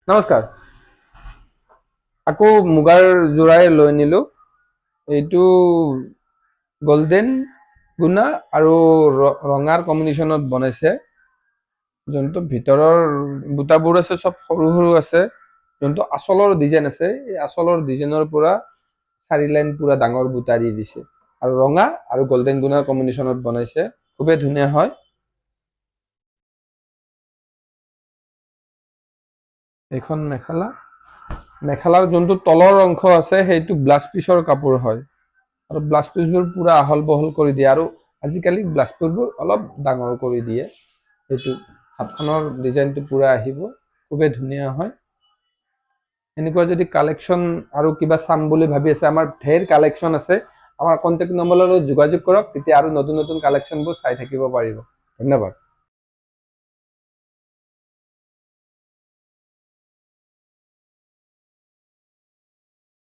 নমস্কাৰ। আকৌ মুগাৰ যোৰাই লৈ নিলো। এইটো গোল্ডেন গুণা আৰু ৰঙাৰ কম্বিনেশ্যনত বনাইছে। যোনটো ভিতৰৰ বুটাবোৰ আছে সব সৰু সৰু আছে। যোনটো আচলৰ ডিজাইন আছে এই আচলৰ ডিজাইনৰ পৰা 4 লাইন পুৰা ডাঙৰ বুটা দি দিছে আৰু ৰঙা আৰু গোল্ডেন গুণাৰ কম্বিনেশ্যনত বনাইছে। খুবেই ধুনীয়া হয়। এইখন মেখেলাৰ যোনটো তলৰ অংশ আছে সেইটো ব্লাউজ পিছৰ কাপোৰ হয় আৰু ব্লাউজ পিছবোৰ পুৰা আহল বহল কৰি দিয়ে আৰু আজিকালি ব্লাউজ পিছবোৰ অলপ ডাঙৰ কৰি দিয়ে। সেইটো হাতখনৰ ডিজাইনটো পুৰা আহিব, খুবেই ধুনীয়া হয়। এনেকুৱা যদি কালেকশ্যন আৰু কিবা চাম বুলি ভাবি আছে, আমাৰ ঢেৰ কালেকশ্যন আছে। আমাৰ কণ্টেক্ট নম্বৰলৈ যোগাযোগ কৰক, তেতিয়া আৰু নতুন নতুন কালেকশ্যনবোৰ চাই থাকিব পাৰিব। ধন্যবাদ।